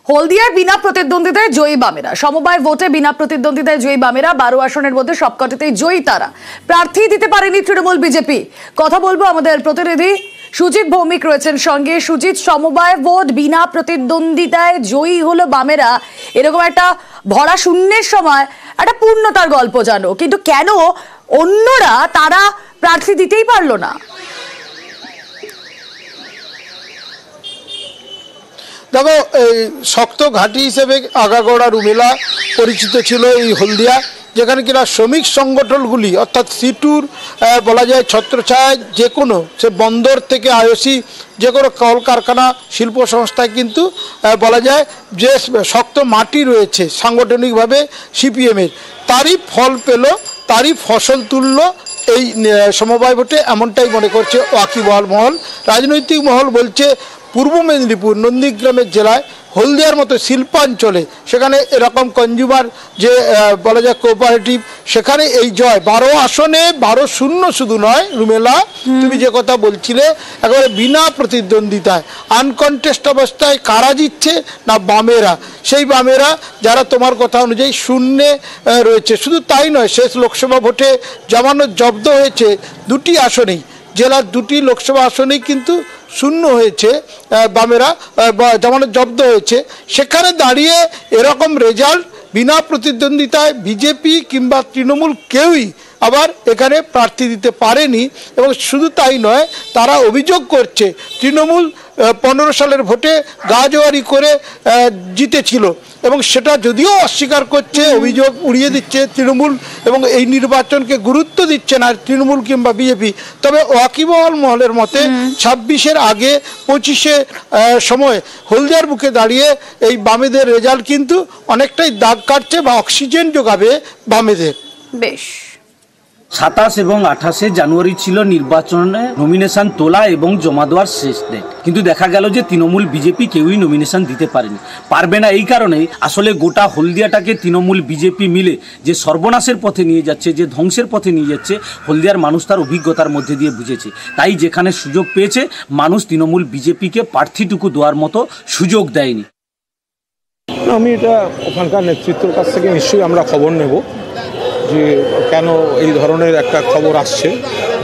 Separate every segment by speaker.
Speaker 1: হলদিয়ার বিনা প্রতিদ্বন্দ্বিতায় জয়ী বামেরা। সমবায় ভোটে বিনা প্রতিদ্বন্দ্বিতায় জয়ী বামেরা। 12 আসনের মধ্যে সবকটিতেই জয়ী তারা। প্রার্থী দিতে পারেনি তৃণমূল বিজেপি। কথা বলবো আমাদের প্রতিনিধি সুজিত ভৌমিক রয়েছেন সঙ্গে। সুজিত, সমবায় ভোট বিনা প্রতিদ্বন্দ্বিতায় জয়ী হলো বামেরা, এরকম একটা ভরা শূন্যের সময় একটা পূর্ণতার গল্প জানো, কিন্তু কেন অন্যরা তারা প্রার্থী দিতেই পারলো না?
Speaker 2: দেখো, এই শক্ত ঘাঁটি হিসেবে আগাগোড়া রুমেলা পরিচিত ছিল এই হলদিয়া, যেখানে কিনা শ্রমিক সংগঠনগুলি অর্থাৎ সিটুর বলা যায় ছত্রছায়ায় যে কোনো, সে বন্দর থেকে আইওসি, যে কোনো কলকারখানা শিল্প সংস্থায় কিন্তু বলা যায় যে শক্ত মাটি রয়েছে সাংগঠনিকভাবে সিপিএমের, তারই ফল পেল, তারই ফসল তুলল এই সমবায় ভোটে, এমনটাই মনে করছে ওয়াকিবহাল মহল। রাজনৈতিক মহল বলছে পূর্ব মেদিনীপুর নন্দীগ্রামের জেলায় হলদিয়ার মতো শিল্পাঞ্চলে, সেখানে এরকম কনজিউমার যে বলা যায় কোঅপারেটিভ, সেখানে এই জয় 12 আসনে 12-0 শুধু নয় রুমেলা, তুমি যে কথা বলছিলে একেবারে বিনা প্রতিদ্বন্দ্বিতায় আনকনটেস্ট অবস্থায় কারা জিতছে না বামেরা। সেই বামেরা যারা তোমার কথা অনুযায়ী শূন্যে রয়েছে। শুধু তাই নয়, শেষ লোকসভা ভোটে জামানত জব্দ হয়েছে 2টি আসনেই, জেলার 2টি লোকসভা আসনেই কিন্তু শূন্য হয়েছে বামেরা, জামানত জব্দ হয়েছে। সেখানে দাঁড়িয়ে এরকম রেজাল্ট বিনা প্রতিদ্বন্দ্বিতায় বিজেপি কিংবা তৃণমূল কেউই আবার এখানে প্রার্থী দিতে পারেনি। এবং শুধু তাই নয়, তারা অভিযোগ করছে তৃণমূল 15 সালের ভোটে গাজোয়ারি করে জিতেছিল, এবং সেটা যদিও অস্বীকার করছে, অভিযোগ উড়িয়ে দিচ্ছে তৃণমূল, এবং এই নির্বাচনকে গুরুত্ব দিচ্ছে না তৃণমূল কিংবা বিজেপি। তবে ওয়াকিবহাল মহলের মতে 26-এর আগে 25-এ সময় হলদিয়ার বুকে দাঁড়িয়ে এই বামেদের রেজাল্ট কিন্তু অনেকটাই দাগ কাটছে বা অক্সিজেন যোগাবে বামেদের।
Speaker 1: বেশ,
Speaker 3: 27 এবং 28 জানুয়ারি ছিল নির্বাচনে নমিনেশন তোলা এবং জমা দেওয়ার শেষ ডেট, কিন্তু দেখা গেল যে তৃণমূল বিজেপি কেউই নমিনেশন দিতে পারবে না। এই কারণেই আসলে গোটা হলদিয়াটাকে তৃণমূল বিজেপি মিলে যে সর্বনাশের পথে নিয়ে যাচ্ছে, যে ধ্বংসের পথে নিয়ে যাচ্ছে, হলদিয়ার মানুষ তার অভিজ্ঞতার মধ্যে দিয়ে বুঝেছে। তাই যেখানে সুযোগ পেয়েছে মানুষ তৃণমূল বিজেপিকে প্রার্থীটুকু দেওয়ার মতো সুযোগ দেয়নি।
Speaker 4: আমি এটা ওখানকার নেতৃত্বের কাছ থেকে নিশ্চয়ই আমরা খবর নেব যে কেন এই ধরনের একটা খবর আসছে।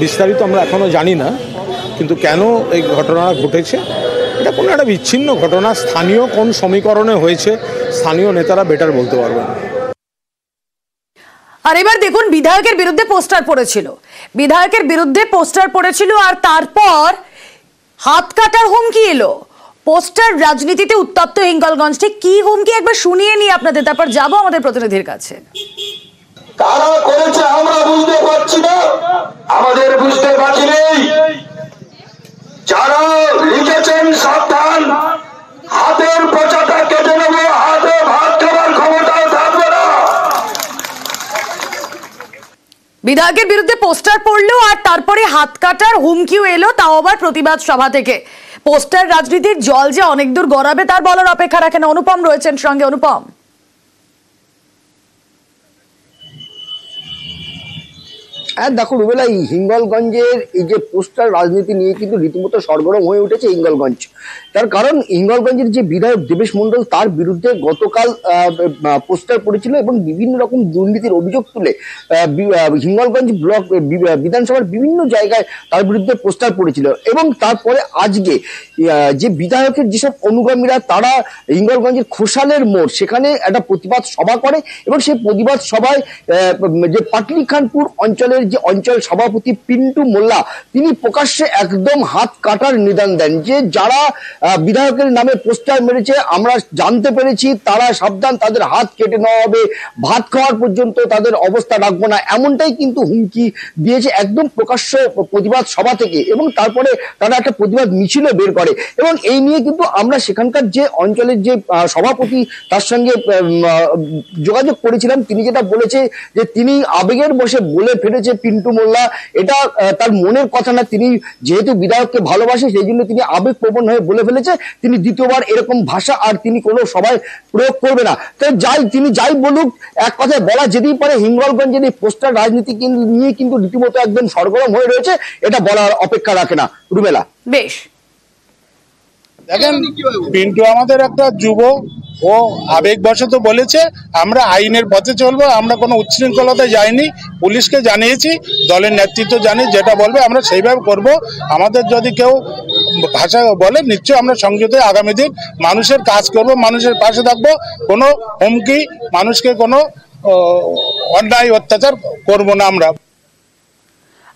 Speaker 4: বিস্তারিত আমরা এখনও জানি না, কিন্তু কেন এই ঘটনা ঘটেছে, এটা কোনো একটা বিচ্ছিন্ন ঘটনা, স্থানীয় কোন সমীকরণে হয়েছে স্থানীয় নেতারা বেটার বলতে পারবেন।
Speaker 1: আর এবার দেখুন, বিধায়কের বিরুদ্ধে পোস্টার পড়েছিল, আর তারপর হাত কাটার হুমকি এলো। পোস্টার রাজনীতিতে উত্তপ্ত হিঙ্গলগঞ্জ, ঠিক কি হুমকি একবার শুনিয়ে নিই আপনাদের, তারপর যাবো আমাদের প্রতিনিধির কাছে।
Speaker 5: কারা করেছে আমরা বুঝতে পারছি না, আমাদের বুঝতে বাকি নেই। যারা লিখেছেন সাবধান, হাতের পচাটা কেটে নেব, হাতে ভাত খাবার ক্ষমতাও থাকবে না।
Speaker 1: বিধায়কের বিরুদ্ধে পোস্টার পড়লো, আর তারপরে হাত কাটার হুমকিও এলো, তাও আবার প্রতিবাদ সভা থেকে। পোস্টার রাজনীতির জল যে অনেক দূর গড়াবে তার বলার অপেক্ষা রাখে না। অনুপম রয়েছেন সঙ্গে। অনুপম,
Speaker 6: হ্যাঁ দেখো রুবেলা, এই হিঙ্গলগঞ্জের এই যে পোস্টার রাজনীতি নিয়ে কিন্তু রীতিমতো সরগরম হয়ে উঠেছে হিঙ্গলগঞ্জ। তার কারণ হিঙ্গলগঞ্জের যে বিধায়ক দেবেশ মণ্ডল, তার বিরুদ্ধে গতকাল পোস্টার পড়েছিল এবং বিভিন্ন রকম দুর্নীতির অভিযোগ তুলে হিঙ্গলগঞ্জ ব্লক বিধানসভার বিভিন্ন জায়গায় তার বিরুদ্ধে পোস্টার পড়েছিল। এবং তারপরে আজকে যে বিধায়কের যেসব অনুগামীরা, তারা হিঙ্গলগঞ্জের খোসালের মোড়, সেখানে একটা প্রতিবাদ সভা করে, এবং সেই প্রতিবাদ সভায় যে পাটলি খানপুর অঞ্চলের যে অঞ্চল সভাপতি পিন্টু মোল্লা, তিনি প্রকাশ্যে একদম হাত কাটার নিদান দেন যে যারা বিধায়কের নামে পোস্টার মেরেছে, আমরা জানতে পেরেছি, তারা সাবধান, তাদের হাত কেটে নেওয়া হবে, ভাত খাওয়ার পর্যন্ত তাদের অবস্থা রাখবো না, এমনটাই কিন্তু হুমকি দিয়েছে একদম প্রকাশ্য প্রতিবাদ সভা থেকে। এবং তারপরে তারা একটা প্রতিবাদ মিছিলে বের করে, এবং এই নিয়ে কিন্তু আমরা সেখানকার যে অঞ্চলের যে সভাপতি, তার সঙ্গে যোগাযোগ করেছিলাম। তিনি যেটা বলেছে যে তিনি আবেগের বশে বলে ফেলেছে পিন্টু মোল্লা, এটা তার মনের কথা না, তিনি যেহেতু বিধায়ককে ভালোবাসে সেই জন্য তিনি আবেগপ্রবণ হয়ে বলে ফেলেছে, তিনি দ্বিতীয়বার এরকম ভাষা আর তিনি কোনো সভায় প্রয়োগ করবে না। তাই তিনি যাই বলুক, এক কথায় বলা যেতেই পারে হিঙ্গলগঞ্জের এই পোস্টার রাজনীতি নিয়ে কিন্তু রীতিমতো একদম সরগরম হয়ে রয়েছে, এটা বলার অপেক্ষা রাখে না। রুমেলা,
Speaker 1: বেশ,
Speaker 4: দেখেন পিন্টু আমাদের একটা যুব
Speaker 7: ও আবেগবশত বলেছে, আমরা আইনের পথে চলবো, আমরা কোনো উচ্ছৃঙ্খলতায় যাইনি, পুলিশকে জানিয়েছি, দলের নেতৃত্ব জানি, যেটা বলবে আমরা সেইভাবে করব। আমাদের যদি কেউ ভাষা বলে নিশ্চয়ই আমরা সংযত আগামী দিন মানুষের কাজ করব, মানুষের পাশে থাকবো, কোনো হুমকি, মানুষকে কোনো অন্যায় অত্যাচার করব না আমরা।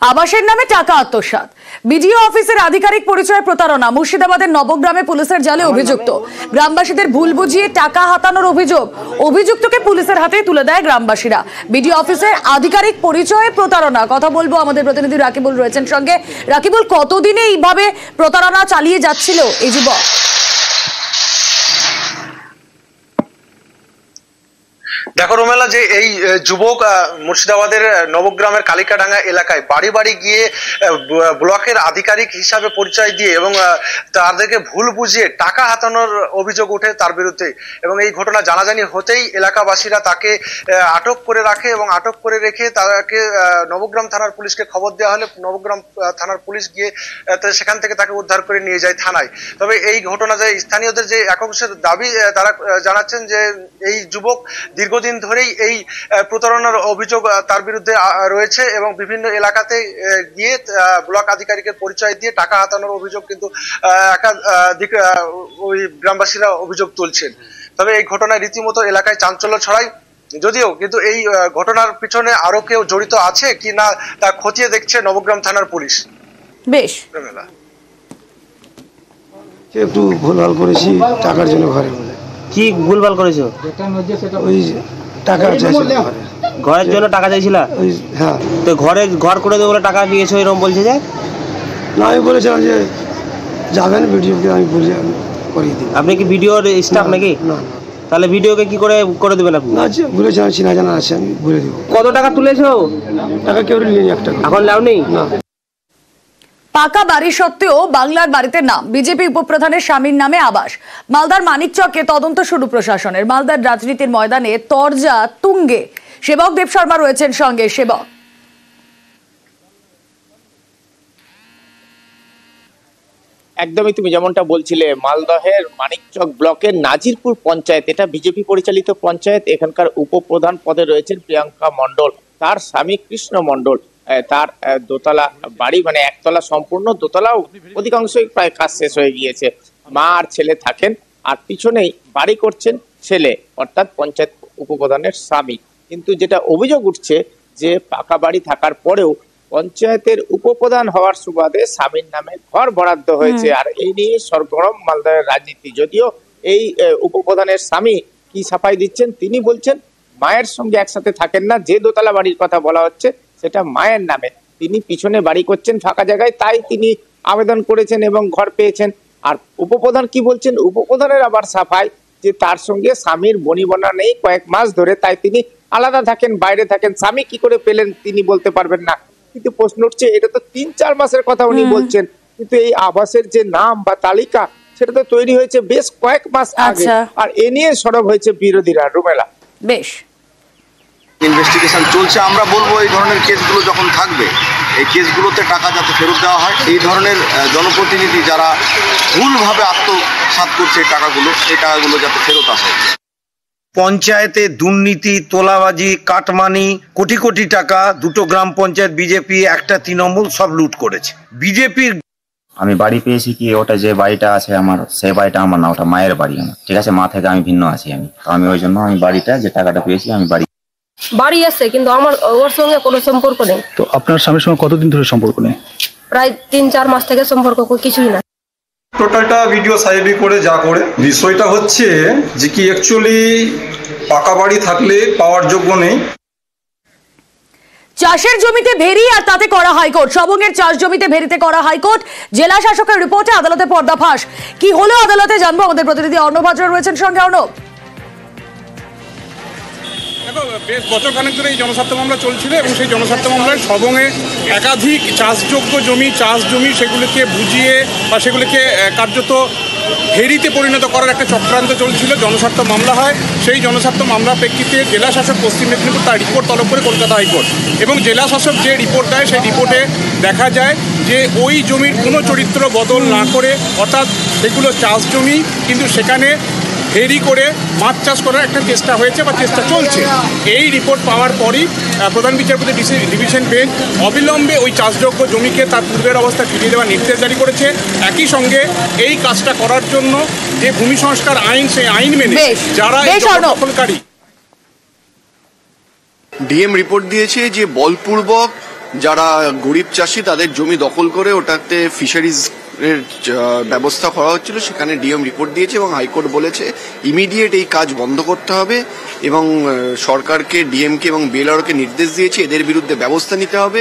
Speaker 1: আবাসের নামে টাকা আত্মসাৎ, বিডিও অফিসের আধিকারিক পরিচয় প্রতারণা, মুর্শিদাবাদের নবগ্রামে পুলিশের জালে অভিযুক্ত, গ্রামবাসীদের ভুল বুঝিয়ে টাকা হাতানোর অভিযোগ, অভিযুক্তকে পুলিশের হাতে তুলে দেয় গ্রামবাসীরা। বিডিও অফিসের আধিকারিক পরিচয়ে প্রতারণা, কথা বলবো আমাদের প্রতিনিধি রাকিবুল রয়েছেন সঙ্গে। রাকিবুল, কতদিনে এইভাবে প্রতারণা চালিয়ে যাচ্ছিল এই যুবক?
Speaker 8: দেখো রুমেলা, যে এই যুবক মুর্শিদাবাদের নবগ্রামের কালিকাডাঙ্গা এলাকায় বাড়ি বাড়ি গিয়ে ব্লকের আধিকারিক হিসাবে পরিচয় দিয়ে এবং তাদেরকে ভুল বুঝিয়ে টাকা হাতানোর অভিযোগ ওঠে তার বিরুদ্ধে। এবং এই ঘটনা জানাজানি হতেই এলাকাবাসীরা তাকে আটক করে রাখে এবং আটক করে রেখে তাকে নবগ্রাম থানার পুলিশকে খবর দেওয়া হলে নবগ্রাম থানার পুলিশ গিয়ে সেখান থেকে তাকে উদ্ধার করে নিয়ে যায় থানায়। তবে এই ঘটনা যে স্থানীয়দের যে একাংশের দাবি, তারা জানাচ্ছেন যে এই যুবক দীর্ঘদিন ধরেই এই প্রতারণার অভিযোগ তার বিরুদ্ধে রয়েছে এবং বিভিন্ন এলাকাতে গিয়ে ব্লক আধিকারিকের পরিচয় দিয়ে টাকা হাতানোর অভিযোগ কিন্তু একাধিক ওই গ্রামবাসীরা অভিযোগ তুলছেন। তবে এই ঘটনায় রীতিমতো এলাকায় চাঞ্চল্য ছড়ায়, যদিও কিন্তু এই ঘটনার পিছনে আরো কেউ জড়িত আছে কি না তা খতিয়ে দেখছে নবগ্রাম থানার পুলিশ।
Speaker 1: বেশ,
Speaker 9: একটু ভুলভাল করেছি টাকার জন্য ঘরে বলে।
Speaker 10: কি ভুলভাল করেছো?
Speaker 9: ওই টাকা চাইছিল
Speaker 10: ঘরের জন্য, টাকা চাইছিল?
Speaker 9: হ্যাঁ।
Speaker 10: তো ঘর করে দেবো বলে টাকা দিয়েছো এরকম বলছে যে?
Speaker 9: না, আমি বলেছিলাম যে যাবেন ভিডিওকে, আমি বলি আমি করিয়ে দিই।
Speaker 10: আপনি কি ভিডিওর স্টাফ নাকি?
Speaker 9: না।
Speaker 10: তাহলে ভিডিওকে কি করে দেবেন আপনি?
Speaker 9: না, বলেছিলাম চিনা জানা আছে, আমি বলে দেবো।
Speaker 10: কত টাকা তুলেছো?
Speaker 9: টাকা কেউ নিয়ে 1 টাকা।
Speaker 10: এখন লাভ নেই?
Speaker 9: না।
Speaker 1: পাকা বাড়ি সত্ত্বেও বাংলার বাড়িতে নাম, বিজেপি উপপ্রধানের স্বামীর নামে আবাস। মালদার মানিকচকে তদন্ত শুরু প্রশাসনের। মালদার রাজনীতির ময়দানে তরজা তুঙ্গে। সেবক দেব শর্মা রয়েছেন সঙ্গে। সেবক,
Speaker 11: একদমই তুমি যেমনটা বলছিলে, মালদহের মানিকচক ব্লকের নাজিরপুর পঞ্চায়েত, এটা বিজেপি পরিচালিত পঞ্চায়েত। এখানকার উপপ্রধান পদে রয়েছেন প্রিয়াঙ্কা মণ্ডল, তার স্বামী কৃষ্ণ মণ্ডল। তার দোতলা বাড়ি, মানে একতলা সম্পূর্ণ, দোতলাও অধিকাংশই প্রায় কাজ শেষ হয়ে গিয়েছে। মা আর ছেলে থাকেন, আর পিছনেই বাড়ি করছেন ছেলে, অর্থাৎ পঞ্চায়েত উপপ্রধানের স্বামী। কিন্তু যেটা অভিযোগ উঠছে যে পাকা বাড়ি থাকার পরেও পঞ্চায়েতের উপপ্রধান হওয়ার সুবাদে স্বামীর নামে ঘর বরাদ্দ হয়েছে। আর এই নিয়ে সরগরম মালদার রাজনীতি। যদিও এই উপপ্রধানের স্বামী কি সাফাই দিচ্ছেন, তিনি বলছেন মায়ের সঙ্গে একসাথে থাকেন না, যে দোতলা বাড়ির কথা বলা হচ্ছে সেটা মায়ের নামে, তিনি পিছনে বাড়ি করছেন ফাঁকা জায়গায়, তাই তিনি আবেদন করেছেন এবং ঘর পেয়েছেন। আর উপপ্রধান কি বলছেন, উপপ্রধানের আবার সাফাই যে তার সঙ্গে স্বামীর বনিবনা নেই কয়েক মাস ধরে, তাই তিনি আলাদা থাকেন, বাইরে থাকেন। স্বামী কি করে পেলেন তিনি বলতে পারবেন না। কিন্তু প্রশ্ন উঠছে, এটা তো 3-4 মাসের কথা উনি বলছেন, কিন্তু এই আবাসের যে নাম বা তালিকা সেটা তো তৈরি হয়েছে বেশ কয়েক মাস আগে। আর এ নিয়ে সরব হয়েছে বিরোধীরা। রুমেলা,
Speaker 1: বেশ,
Speaker 12: ইনভেস্টিগেশন চলছে। আমরা বলবো এই ধরনের কেসগুলো যখন থাকবে, এই কেসগুলোতে টাকা যাতে ফেরত দেওয়া হয়। এই ধরনের জনপ্রতিনিধি যারা ভুলভাবে আত্মসাৎ করছে এই টাকাগুলো যাতে ফেরত আসে।
Speaker 13: পঞ্চায়েতে দুর্নীতি, তোলাবাজি, কাটমানি, কোটি কোটি টাকা, 2টো গ্রাম পঞ্চায়েত বিজেপি, একটা তৃণমূল, সব লুট করেছে বিজেপির।
Speaker 14: আমি বাড়ি পেয়েছি কি, ওটা যে বাড়িটা আছে আমার, সেই বাড়িটা আমার না, ওটা মায়ের বাড়ি আমার, ঠিক আছে? মা থেকে আমি ভিন্ন আছি। আমি ওই জন্য আমি বাড়িটা, যে টাকাটা পেয়েছি, আমি বাড়ি
Speaker 15: এসছে, কিন্তু আমার ওর সঙ্গে কোনো সম্পর্ক নেই।
Speaker 16: তো আপনার স্বামীর সঙ্গে কতদিন ধরে সম্পর্ক নেই?
Speaker 15: প্রায় 3-4 মাস থেকে সম্পর্ক কিছুই না।
Speaker 17: টোটালটা ভিডিও সাইবি করে যা করে, বিষয়টা হচ্ছে যে কি অ্যাকচুয়ালি পাকা বাড়ি থাকলে পাওয়ার যোগ্য নেই।
Speaker 1: চাষের জমিতে ভেরি আর তাতে করা হাইকোর্ট। সবংয়ের চাষ জমিতে ভেরিতে করা হাইকোর্ট। জেলা শাসকের রিপোর্টে আদালতে পর্দাফাঁস। কি হলো আদালতে জানবো, আমাদের প্রতিনিধি অর্ণব হাজরা রয়েছেন সঙ্গে। অর্ণব,
Speaker 18: বেশ বছরখানেক ধরে এই জনস্বার্থ মামলা চলছিল এবং সেই জনস্বার্থ মামলায় সবংয়ে একাধিক চাষযোগ্য চাষ জমি সেগুলিকে বুঝিয়ে বা সেগুলিকে কার্যত ভেরিতে পরিণত করার একটা চক্রান্ত চলছিল। জনস্বার্থ মামলা হয়, সেই জনস্বার্থ মামলার প্রেক্ষিতে জেলা শাসক পশ্চিম মেদিনীপুর তার রিপোর্ট তলব করে কলকাতা হাইকোর্ট, এবং জেলা শাসক যে রিপোর্ট দেয় সেই রিপোর্টে দেখা যায় যে ওই জমির কোনো চরিত্র বদল না করে, অর্থাৎ সেগুলো চাষ জমি, কিন্তু সেখানে ভেরি করে মাছ চাষ করার একটা চেষ্টা হয়েছে বা চেষ্টা চলছে। এই রিপোর্ট পাওয়ার পরই প্রধান বিচারপতি ডিভিশন বেঞ্চ অবিলম্বে ওই চাষযোগ্য জমিকে তার পূর্বের অবস্থা ফিরিয়ে দেওয়ার নির্দেশ জারি করেছে। একই সঙ্গে এই কাজটা করার জন্য যে ভূমি সংস্কার আইন, সেই আইন মেনে যারা দখলকারী।
Speaker 12: ডিএম রিপোর্ট দিয়েছে যে বলপূর্বক যারা গরিব চাষি তাদের জমি দখল করে ওটাতে ফিশারিজ এর ব্যবস্থা করা হচ্ছিল, সেখানে ডিএম রিপোর্ট দিয়েছে এবং হাইকোর্ট বলেছে ইমিডিয়েট এই কাজ বন্ধ করতে হবে এবং সরকারকে, ডিএমকে এবং বিএলআরকে নির্দেশ দিয়েছে এদের বিরুদ্ধে ব্যবস্থা নিতে হবে।